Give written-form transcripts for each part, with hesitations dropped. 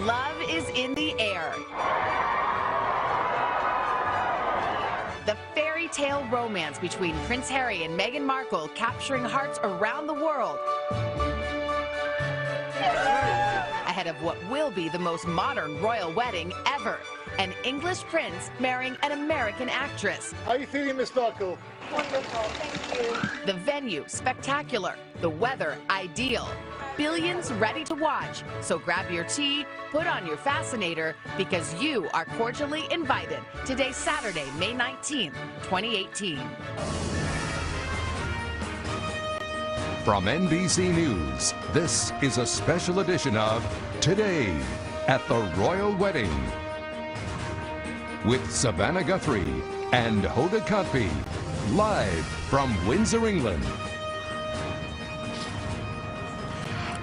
Love is in the air. The fairy tale romance between Prince Harry and Meghan Markle capturing hearts around the world. Ahead of what will be the most modern royal wedding ever. An English prince marrying an American actress. How are you feeling, Miss Markle? Wonderful, thank you. The venue, spectacular. The weather, ideal. Billions ready to watch. So grab your tea, put on your fascinator, because you are cordially invited. Today, Saturday, May 19th, 2018. From NBC News, this is a special edition of Today at the Royal Wedding with Savannah Guthrie and Hoda Kotb, live from Windsor, England.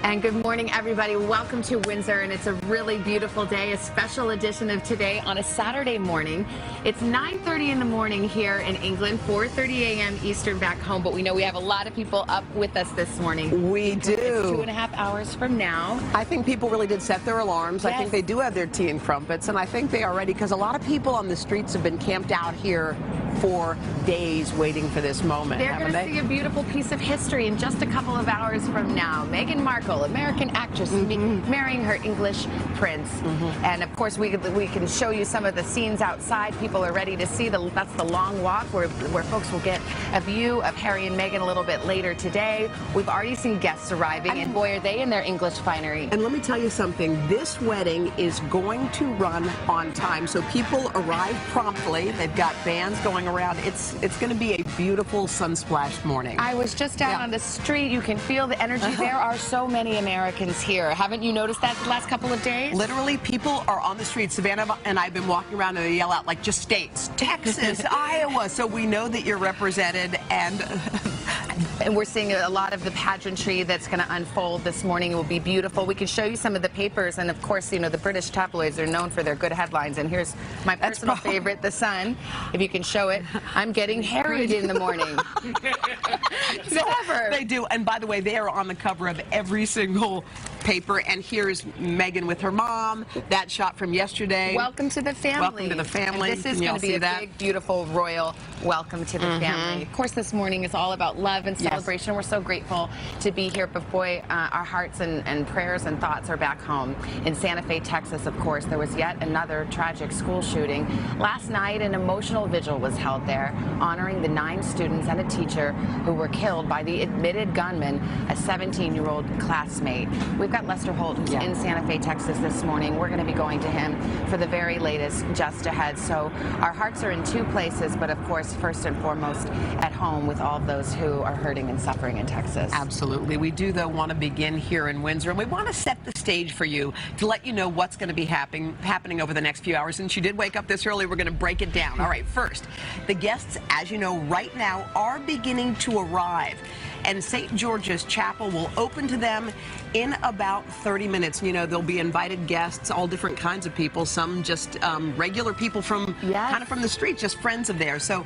And good morning, everybody. Welcome to Windsor, and it's a really beautiful day, a special edition of Today on a Saturday morning. It's 9:30 in the morning here in England, 4:30 a.m. Eastern back home, but we know we have a lot of people up with us this morning. We do. It's 2.5 hours from now. I think people really did set their alarms. Yes. I think they do have their tea and crumpets, and I think they are ready because a lot of people on the streets have been camped out here for days waiting for this moment. They're going to see a beautiful piece of history in just a couple of hours from now. Meghan Markle, American actress, marrying her English prince. And of course, we can show you some of the scenes outside. People are ready to see. That's the long walk where folks will get a view of Harry and Meghan a little bit later today. We've already seen guests arriving, and boy, are they in their English finery. And let me tell you something. This wedding is going to run on time, so people arrive promptly. They've got bands going around. It's going to be a beautiful sun-splashed morning. I was just out on the street. You can feel the energy. There are so many Americans here. Haven't you noticed that the last couple of days? Literally, people are on the streets. Savannah and I have been walking around and they yell out, like, just states, Texas, Iowa. So we know that you're represented, and we're seeing a lot of the pageantry that's going to unfold this morning. It will be beautiful. We can show you some of the papers, and of course, you know, the British tabloids are known for their good headlines. And here's my personal favorite, The Sun. If you can show it, I'm getting harried in the morning. Never. They do. And by the way, they are on the cover of every single paper. And here's Meghan with her mom. That shot from yesterday. Welcome to the family. Welcome to the family. And this is going to be a big, beautiful, royal welcome to the family. Of course, this morning is all about love and celebration. Yes. We're so grateful to be here. But boy, our hearts and prayers and thoughts are back home in Santa Fe, Texas. Of course, there was yet another tragic school shooting. Last night, an emotional vigil was held there, honoring the 9 students and a teacher who were killed by the admitted gunman, a 17-year-old classmate. We've got Lester Holt, who's in Santa Fe, Texas this morning. We're going to be going to him for the very latest just ahead. So our hearts are in 2 places, but of course, first and foremost, at home with all of those who are hurting and suffering in Texas. Absolutely. We do, though, want to begin here in Windsor, and we want to set the stage for you to let you know what's going to be happening over the next few hours. Since you did wake up this early, we're going to break it down. All right, first, the guests, as you know, right now are beginning to arrive. And St. George's Chapel will open to them in about 30 minutes. You know, there'll be invited guests, all different kinds of people, some just regular people from kind of from the street, just friends of theirs. So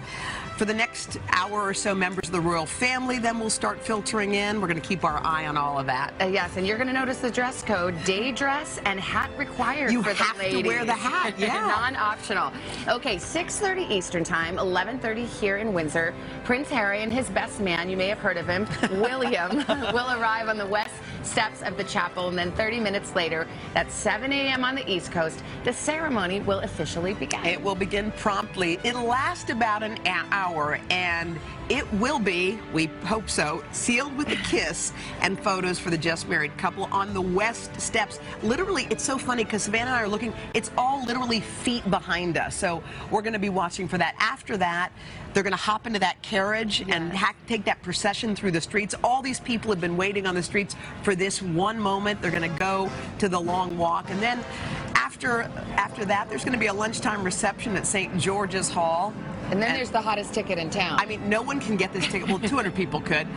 for the next hour or so, members of the royal family then will start filtering in. We're going to keep our eye on all of that. Yes, and you're going to notice the dress code, day dress and hat required for the ladies. You have to wear the hat, Non-optional. Okay, 6:30 Eastern Time, 11:30 here in Windsor. Prince Harry and his best man, you may have heard of him, William, will arrive on the west steps of the chapel, and then 30 minutes later, at 7 a.m. on the East Coast, the ceremony will officially begin. It will begin promptly. It'll last about an hour, and it will be, we hope so, sealed with a kiss and photos for the just married couple on the west steps. Literally, it's so funny because Savannah and I are looking, it's all literally feet behind us. So we're going to be watching for that. After that, they're going to hop into that carriage and take that procession through the streets. All these people have been waiting on the streets for this one moment. They're going to go to the long walk. And then after that, there's going to be a lunchtime reception at St. George's Hall. And then there's the hottest ticket in town. I mean, no one can get this ticket. Well, 200 people could.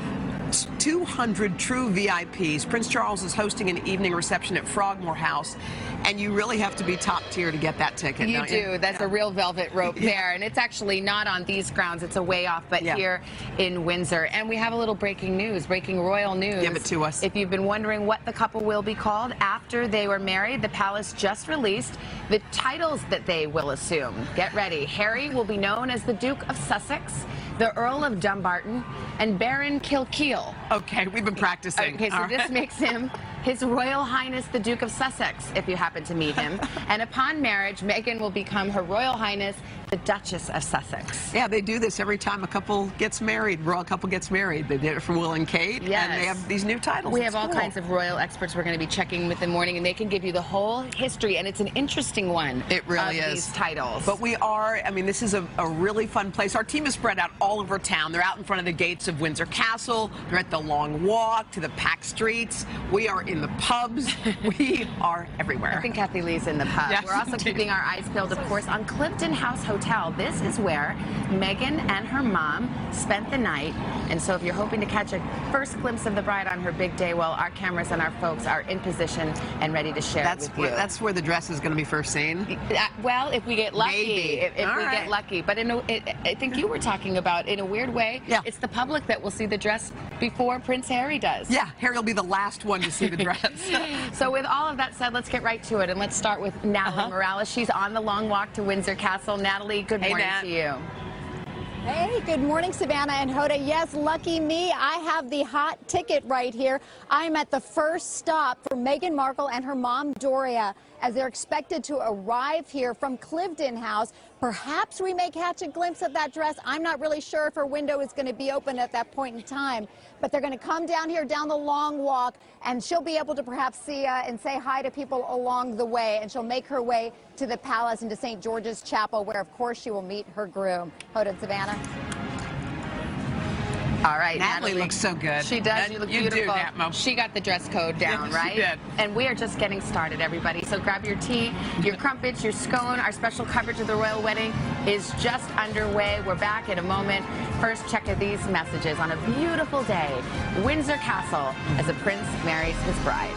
200 true VIPs. Prince Charles is hosting an evening reception at Frogmore House, and you really have to be top tier to get that ticket. You do. That's a real velvet rope there, and it's actually not on these grounds. It's a way off, but here in Windsor. And we have a little breaking news, breaking royal news. Give it to us. If you've been wondering what the couple will be called after they were married, the palace just released the titles that they will assume. Get ready. Harry will be known as the Duke of Sussex, the Earl of Dumbarton, and Baron Kilkeel. Okay, we've been practicing. Okay, so this makes him His Royal Highness the Duke of Sussex, if you happen to meet him. And upon marriage, Meghan will become Her Royal Highness the Duchess of Sussex. Yeah, they do this every time a couple gets married, royal couple gets married. They did it for Will and Kate, and they have these new titles. We have all kinds of royal experts we're going to be checking with in the morning, and they can give you the whole history, and it's an interesting one. It really is. These titles. But we are, I mean, this is a really fun place. Our team is spread out all over town. They're out in front of the gates of Windsor Castle. They're at the Long Walk, to the packed streets. We are in the pubs. We are everywhere. I think Kathy Lee's in the pub. Yes, we're also keeping our eyes peeled, of course, on Clifton House Hotel. This is where Meghan and her mom spent the night. And so if you're hoping to catch a first glimpse of the bride on her big day, well, our cameras and our folks are in position and ready to share it with you. That's where the dress is going to be first seen? Well, if we get lucky. Maybe. If we get lucky. But I think you were talking about, in a weird way, it's the public that will see the dress before Prince Harry does. Yeah, Harry will be the last one to see the dress. So with all of that said, let's get right to it. And let's start with Natalie Morales. She's on the Long Walk to Windsor Castle. Natalie, good morning to you. Hey, good morning, Savannah and Hoda. Yes, lucky me, I have the hot ticket right here. I'm at the first stop for Meghan Markle and her mom, Doria, as they're expected to arrive here from Clifton House. Perhaps we may catch a glimpse of that dress. I'm not really sure if her window is going to be open at that point in time, but they're going to come down here, down the Long Walk, and she'll be able to perhaps see and say hi to people along the way, and she'll make her way to the palace and to St. George's Chapel, where, of course, she will meet her groom. Hoda and Savannah. All right, Natalie looks so good. She does. You look beautiful. Do, she got the dress code down, right? She did. And we are just getting started, everybody. So grab your tea, your crumpets, your scone. Our special coverage of the royal wedding is just underway. We're back in a moment. First, check these messages. On a beautiful day, Windsor Castle, as a prince marries his bride.